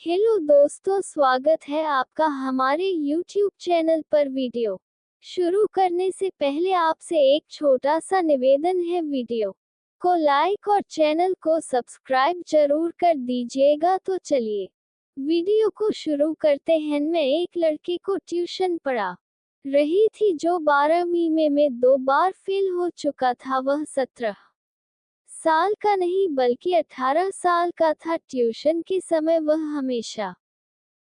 Hello दोस्तों, स्वागत है आपका हमारे YouTube चैनल पर। वीडियो शुरू करने से पहले आपसे एक छोटा सा निवेदन है, वीडियो को लाइक और चैनल को सब्सक्राइब जरूर कर दीजिएगा। तो चलिए वीडियो को शुरू करते हैं। मैं एक लड़के को ट्यूशन पढ़ा रही थी जो 12वीं में 2 बार फेल हो चुका था। वह 17 साल का नहीं बल्कि 18 साल का था। ट्यूशन के समय वह हमेशा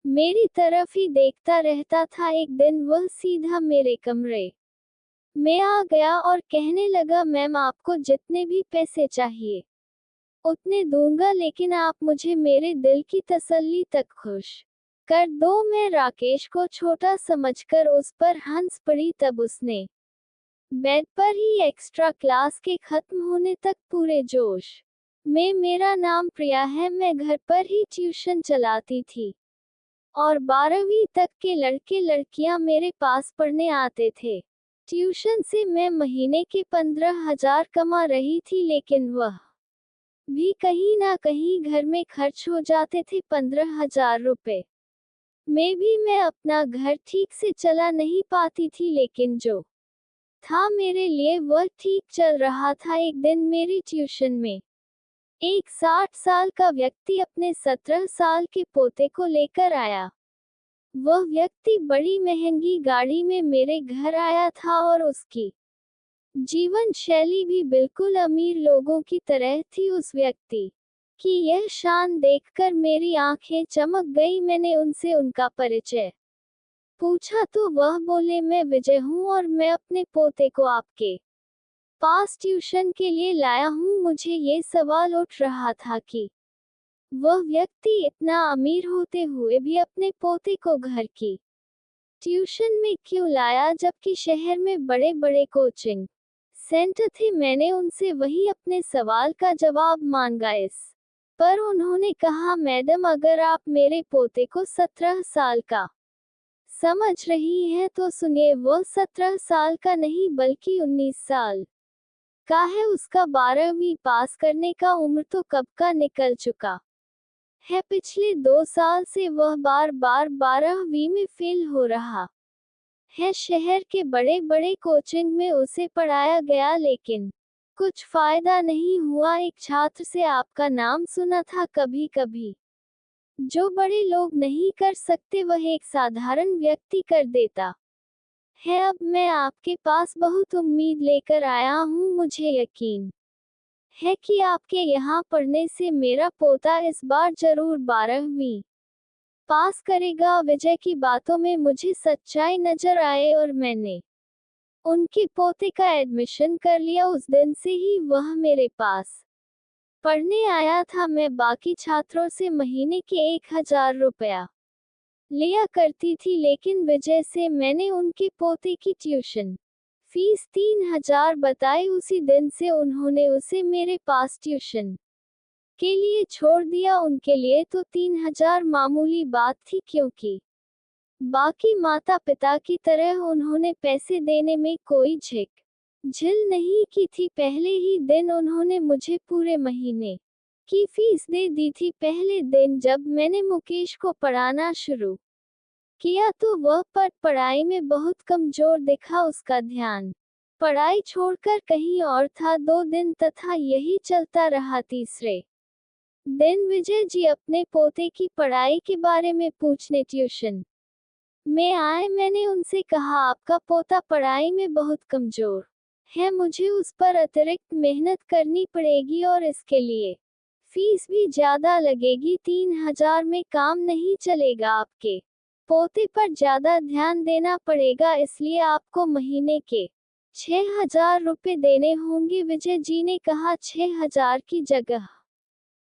मेरी तरफ ही देखता रहता था। एक दिन वह सीधा मेरे कमरे में आ गया और कहने लगा, मैम आपको जितने भी पैसे चाहिए उतने दूंगा, लेकिन आप मुझे मेरे दिल की तसल्ली तक खुश कर दो। मैं राकेश को छोटा समझकर उस पर हंस पड़ी। तब उसने बेड पर ही एक्स्ट्रा क्लास के खत्म होने तक पूरे जोश में, मेरा नाम प्रिया है, मैं घर पर ही ट्यूशन चलाती थी और 12वीं तक के लड़के लड़कियां मेरे पास पढ़ने आते थे। ट्यूशन से मैं महीने के 15,000 कमा रही थी, लेकिन वह भी कहीं ना कहीं घर में खर्च हो जाते थे। 15,000 रुपए में भी मैं अपना घर ठीक से चला नहीं पाती थी, लेकिन जो था मेरे लिए वह ठीक चल रहा था। एक दिन मेरी ट्यूशन में एक 60 साल का व्यक्ति अपने 17 साल के पोते को लेकर आया। वह व्यक्ति बड़ी महंगी गाड़ी में मेरे घर आया था और उसकी जीवन शैली भी बिल्कुल अमीर लोगों की तरह थी। उस व्यक्ति की यह शान देखकर मेरी आंखें चमक गई। मैंने उनसे उनका परिचय पूछा तो वह बोले, मैं विजय हूँ और मैं अपने पोते को आपके पास ट्यूशन के लिए लाया हूँ। मुझे ये सवाल उठ रहा था कि वह व्यक्ति इतना अमीर होते हुए भी अपने पोते को घर की ट्यूशन में क्यों लाया, जबकि शहर में बड़े बड़े कोचिंग सेंटर थे। मैंने उनसे वही अपने सवाल का जवाब मांगा। इस पर उन्होंने कहा, मैडम अगर आप मेरे पोते को 17 साल का समझ रही हैं तो सुनिए, वह 17 साल का नहीं बल्कि 19 साल का है। उसका 12वीं पास करने का उम्र तो कब का निकल चुका है। पिछले 2 साल से वह बार बार 12वीं में फेल हो रहा है। शहर के बड़े बड़े कोचिंग में उसे पढ़ाया गया, लेकिन कुछ फायदा नहीं हुआ। एक छात्र से आपका नाम सुना था। कभी कभी जो बड़े लोग नहीं कर सकते वह एक साधारण व्यक्ति कर देता है। अब मैं आपके पास बहुत उम्मीद लेकर आया हूँ। मुझे यकीन है कि आपके यहाँ पढ़ने से मेरा पोता इस बार जरूर 12वीं पास करेगा। विजय की बातों में मुझे सच्चाई नजर आए और मैंने उनके पोते का एडमिशन कर लिया। उस दिन से ही वह मेरे पास पढ़ने आया था। मैं बाकी छात्रों से महीने के 1,000 रुपया लिया करती थी, लेकिन विजय से मैंने उनके पोते की ट्यूशन फीस 3,000 बताई। उसी दिन से उन्होंने उसे मेरे पास ट्यूशन के लिए छोड़ दिया। उनके लिए तो 3,000 मामूली बात थी, क्योंकि बाकी माता पिता की तरह उन्होंने पैसे देने में कोई झिल नहीं की थी। पहले ही दिन उन्होंने मुझे पूरे महीने की फीस दे दी थी। पहले दिन जब मैंने मुकेश को पढ़ाना शुरू किया तो वह पढ़ाई में बहुत कमजोर दिखा। उसका ध्यान पढ़ाई छोड़कर कहीं और था। 2 दिन तथा यही चलता रहा। तीसरे दिन विजय जी अपने पोते की पढ़ाई के बारे में पूछने ट्यूशन में आए। मैंने उनसे कहा, आपका पोता पढ़ाई में बहुत कमजोर है, मुझे उस पर अतिरिक्त मेहनत करनी पड़ेगी और इसके लिए फीस भी ज्यादा लगेगी। 3,000 में काम नहीं चलेगा, आपके पोते पर ज्यादा ध्यान देना पड़ेगा, इसलिए आपको महीने के 6,000 रुपए देने होंगे। विजय जी ने कहा, 6,000 की जगह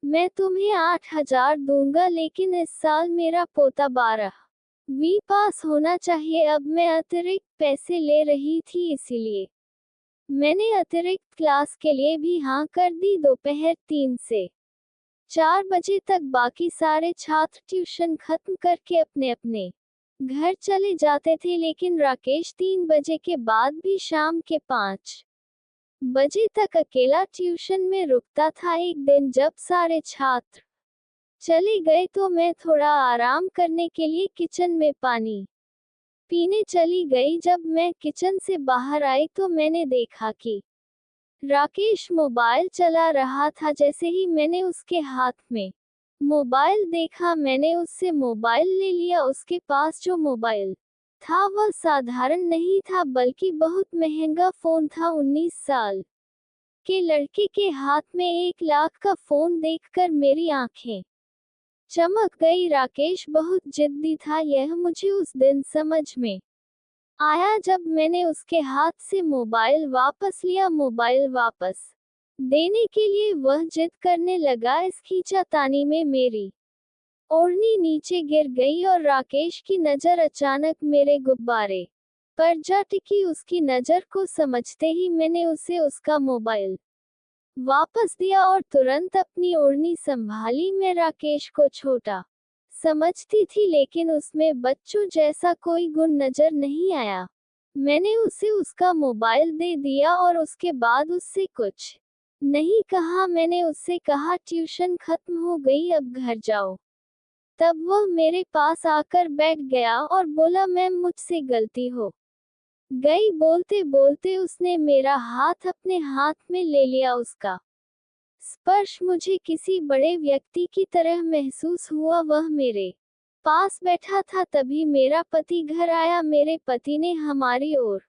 मैं तुम्हें 8,000 दूंगा, लेकिन इस साल मेरा पोता 12वीं पास होना चाहिए। अब मैं अतिरिक्त पैसे ले रही थी, इसीलिए मैंने अतिरिक्त क्लास के लिए भी हाँ कर दी। दोपहर 3 से 4 बजे तक बाकी सारे छात्र ट्यूशन खत्म करके अपने अपने घर चले जाते थे, लेकिन राकेश 3 बजे के बाद भी शाम के 5 बजे तक अकेला ट्यूशन में रुकता था। एक दिन जब सारे छात्र चले गए तो मैं थोड़ा आराम करने के लिए किचन में पानी पीने चली गई। जब मैं किचन से बाहर आई तो मैंने देखा कि राकेश मोबाइल चला रहा था। जैसे ही मैंने उसके हाथ में मोबाइल देखा, मैंने उससे मोबाइल ले लिया। उसके पास जो मोबाइल था वह साधारण नहीं था, बल्कि बहुत महंगा फोन था। 19 साल के लड़के के हाथ में 1 लाख का फोन देखकर मेरी आंखें चमक गई। राकेश बहुत जिद्दी था, यह मुझे उस दिन समझ में आया जब मैंने उसके हाथ से मोबाइल वापस लिया। मोबाइल वापस देने के लिए वह जिद करने लगा। इस खींचातानी में मेरी ओढ़नी नीचे गिर गई और राकेश की नजर अचानक मेरे गुब्बारे पर जा टिकी। उसकी नजर को समझते ही मैंने उसे उसका मोबाइल वापस दिया और तुरंत अपनी ओढ़नी संभाली। मैं राकेश को छोटा समझती थी, लेकिन उसमें बच्चों जैसा कोई गुण नजर नहीं आया। मैंने उसे उसका मोबाइल दे दिया और उसके बाद उससे कुछ नहीं कहा। मैंने उससे कहा, ट्यूशन खत्म हो गई, अब घर जाओ। तब वह मेरे पास आकर बैठ गया और बोला, मैम मुझसे गलती हो गई। बोलते बोलते उसने मेरा हाथ अपने हाथ में ले लिया। उसका स्पर्श मुझे किसी बड़े व्यक्ति की तरह महसूस हुआ। वह मेरे पास बैठा था। तभी मेरा पति घर आया। मेरे पति ने हमारी ओर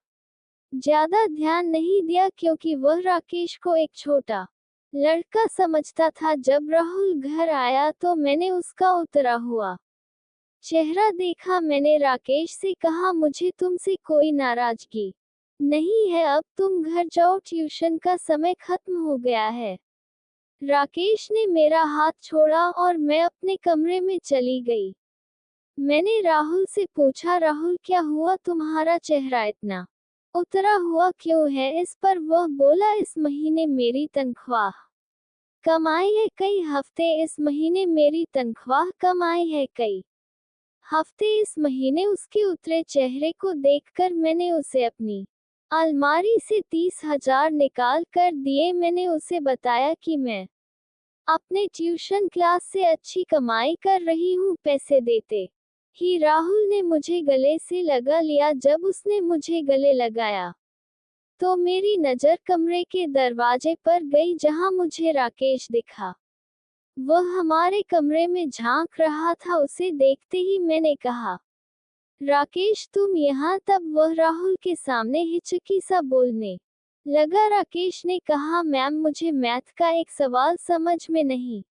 ज्यादा ध्यान नहीं दिया, क्योंकि वह राकेश को एक छोटा लड़का समझता था। जब राहुल घर आया तो मैंने उसका उतरा हुआ चेहरा देखा। मैंने राकेश से कहा, मुझे तुमसे कोई नाराजगी नहीं है, अब तुम घर जाओ, ट्यूशन का समय खत्म हो गया है। राकेश ने मेरा हाथ छोड़ा और मैं अपने कमरे में चली गई। मैंने राहुल से पूछा, राहुल क्या हुआ, तुम्हारा चेहरा इतना उतरा हुआ क्यों है? इस पर वह बोला, इस महीने मेरी तनख्वाह कमाई है कई हफ्ते। इस महीने मेरी तनख्वाह कमाई है कई हफ्ते। इस महीने उसके उतरे चेहरे को देखकर मैंने उसे अपनी अलमारी से 30,000 निकाल कर दिए। मैंने उसे बताया कि मैं अपने ट्यूशन क्लास से अच्छी कमाई कर रही हूँ। पैसे देते ही राहुल ने मुझे गले से लगा लिया। जब उसने मुझे गले लगाया तो मेरी नजर कमरे के दरवाजे पर गई, जहां मुझे राकेश दिखा। वह हमारे कमरे में झांक रहा था। उसे देखते ही मैंने कहा, राकेश तुम यहाँ? तब वह राहुल के सामने हिचकी सा बोलने लगा। राकेश ने कहा, मैम मुझे मैथ का एक सवाल समझ में नहीं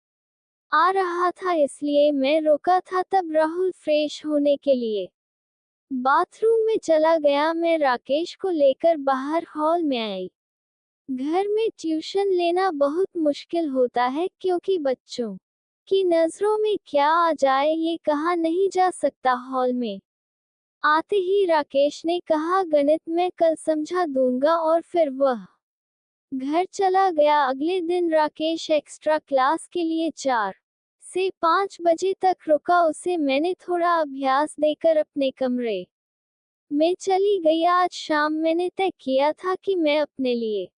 आ रहा था, इसलिए मैं रोका था। तब राहुल फ्रेश होने के लिए बाथरूम में चला गया। मैं राकेश को लेकर बाहर हॉल में आई। घर में ट्यूशन लेना बहुत मुश्किल होता है, क्योंकि बच्चों की नजरों में क्या आ जाए ये कहा नहीं जा सकता। हॉल में आते ही राकेश ने कहा, गणित मैं कल समझा दूंगा, और फिर वह घर चला गया। अगले दिन राकेश एक्स्ट्रा क्लास के लिए 4 से 5 बजे तक रुका। उसे मैंने थोड़ा अभ्यास देकर अपने कमरे में चली गई। आज शाम मैंने तय किया था कि मैं अपने लिए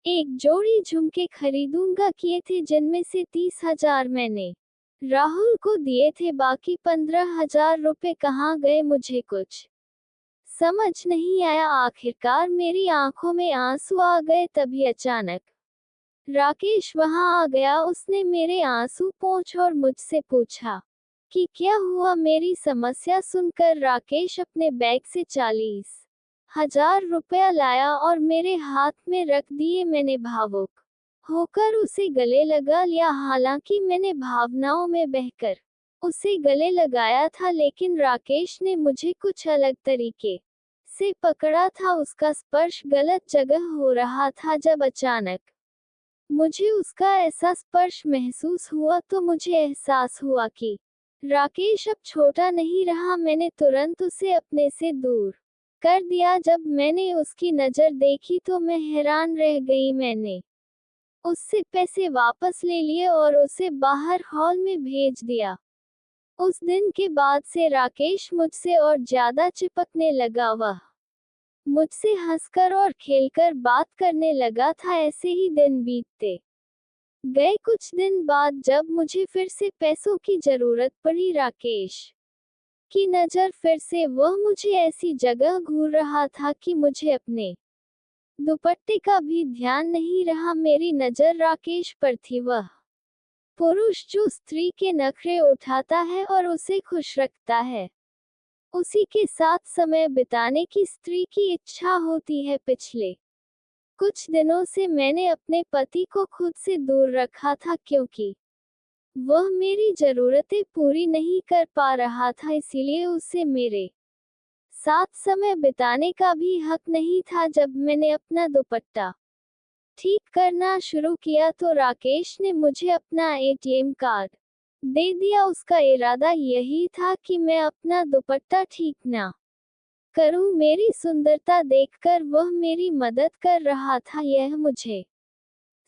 एक जोड़ी झुमके खरीदूंगा किए थे, जिनमें से 30,000 मैंने राहुल को दिए थे। बाकी 15,000 रुपए कहाँ गए मुझे कुछ समझ नहीं आया। आखिरकार मेरी आंखों में आंसू आ गए। तभी अचानक राकेश वहां आ गया। उसने मेरे आंसू पोंछ और मुझसे पूछा कि क्या हुआ। मेरी समस्या सुनकर राकेश अपने बैग से 40,000 रुपया लाया और मेरे हाथ में रख दिए। मैंने भावुक होकर उसे गले लगा लिया। हालांकि मैंने भावनाओं में बहकर उसे गले लगाया था, लेकिन राकेश ने मुझे कुछ अलग तरीके से पकड़ा था। उसका स्पर्श गलत जगह हो रहा था। जब अचानक मुझे उसका ऐसा स्पर्श महसूस हुआ तो मुझे एहसास हुआ कि राकेश अब छोटा नहीं रहा। मैंने तुरंत उसे अपने से दूर कर दिया। जब मैंने उसकी नज़र देखी तो मैं हैरान रह गई। मैंने उससे पैसे वापस ले लिए और उसे बाहर हॉल में भेज दिया। उस दिन के बाद से राकेश मुझसे और ज्यादा चिपकने लगा। वह मुझसे हंसकर और खेलकर बात करने लगा था। ऐसे ही दिन बीतते गए कुछ दिन बाद जब मुझे फिर से पैसों की जरूरत पड़ी, राकेश की नज़र फिर से वह मुझे ऐसी जगह घूर रहा था कि मुझे अपने दुपट्टे का भी ध्यान नहीं रहा। मेरी नज़र राकेश पर थी, वह पुरुष जो स्त्री के नखरे उठाता है और उसे खुश रखता है, उसी के साथ समय बिताने की स्त्री की इच्छा होती है। पिछले कुछ दिनों से मैंने अपने पति को खुद से दूर रखा था क्योंकि वह मेरी जरूरतें पूरी नहीं कर पा रहा था, इसीलिए उसे मेरे साथ समय बिताने का भी हक नहीं था। जब मैंने अपना दुपट्टा ठीक करना शुरू किया तो राकेश ने मुझे अपना एटीएम कार्ड दे दिया। उसका इरादा यही था कि मैं अपना दुपट्टा ठीक ना करूं। मेरी सुंदरता देखकर वह मेरी मदद कर रहा था, यह मुझे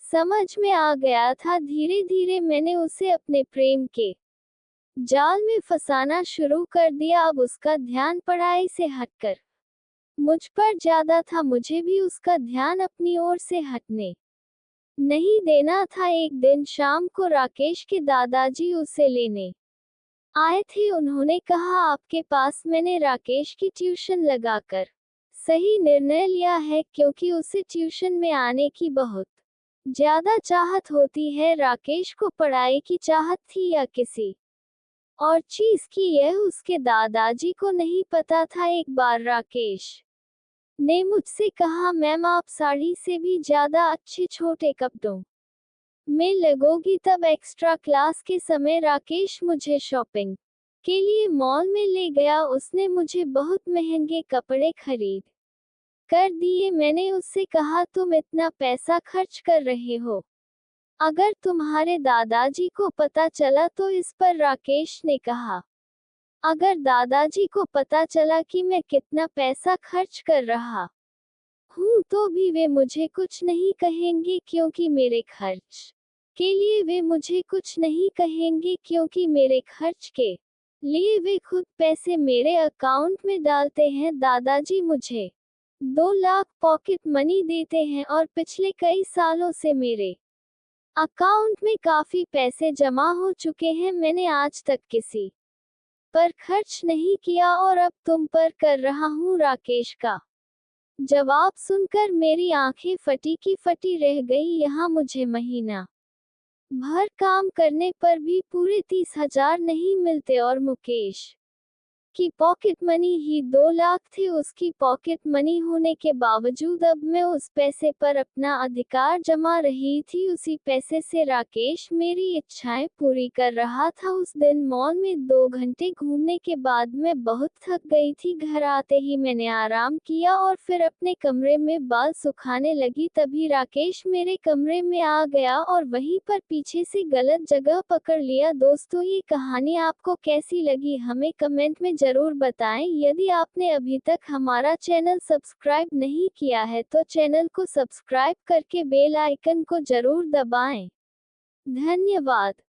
समझ में आ गया था। धीरे धीरे मैंने उसे अपने प्रेम के जाल में फंसाना शुरू कर दिया। अब उसका ध्यान पढ़ाई से हटकर मुझ पर ज्यादा था, मुझे भी उसका ध्यान अपनी ओर से हटने नहीं देना था। एक दिन शाम को राकेश के दादाजी उसे लेने आए थे। उन्होंने कहा, आपके पास मैंने राकेश की ट्यूशन लगाकर सही निर्णय लिया है, क्योंकि उसे ट्यूशन में आने की बहुत ज्यादा चाहत होती है। राकेश को पढ़ाई की चाहत थी या किसी और चीज की, यह उसके दादाजी को नहीं पता था। एक बार राकेश ने मुझसे कहा, मैम आप साड़ी से भी ज्यादा अच्छे छोटे कपड़ों में लगोगी। तब एक्स्ट्रा क्लास के समय राकेश मुझे शॉपिंग के लिए मॉल में ले गया। उसने मुझे बहुत महंगे कपड़े खरीद कर दिए। मैंने उससे कहा, तुम इतना पैसा खर्च कर रहे हो, अगर तुम्हारे दादाजी को पता चला तो। इस पर राकेश ने कहा, अगर दादाजी को पता चला कि मैं कितना पैसा खर्च कर रहा हूँ तो भी वे मुझे कुछ नहीं कहेंगे, क्योंकि मेरे खर्च के लिए वे मुझे कुछ नहीं कहेंगे, क्योंकि मेरे खर्च के लिए वे खुद पैसे मेरे अकाउंट में डालते हैं। दादाजी मुझे 2 लाख पॉकेट मनी देते हैं और पिछले कई सालों से मेरे अकाउंट में काफी पैसे जमा हो चुके हैं। मैंने आज तक किसी पर खर्च नहीं किया और अब तुम पर कर रहा हूँ। राकेश का जवाब सुनकर मेरी आंखें फटी की फटी रह गई। यहाँ मुझे महीना भर काम करने पर भी पूरे 30,000 नहीं मिलते और मुकेश की पॉकेट मनी ही 2 लाख थे। उसकी पॉकेट मनी होने के बावजूद अब मैं उस पैसे पर अपना अधिकार जमा रही थी। उसी पैसे से राकेश मेरी इच्छाएं पूरी कर रहा था। उस दिन मॉल में 2 घंटे घूमने के बाद मैं बहुत थक गई थी। घर आते ही मैंने आराम किया और फिर अपने कमरे में बाल सुखाने लगी। तभी राकेश मेरे कमरे में आ गया और वहीं पर पीछे से गलत जगह पकड़ लिया। दोस्तों, ये कहानी आपको कैसी लगी हमें कमेंट में जरूर बताएं। यदि आपने अभी तक हमारा चैनल सब्सक्राइब नहीं किया है तो चैनल को सब्सक्राइब करके बेल आइकन को जरूर दबाएं। धन्यवाद।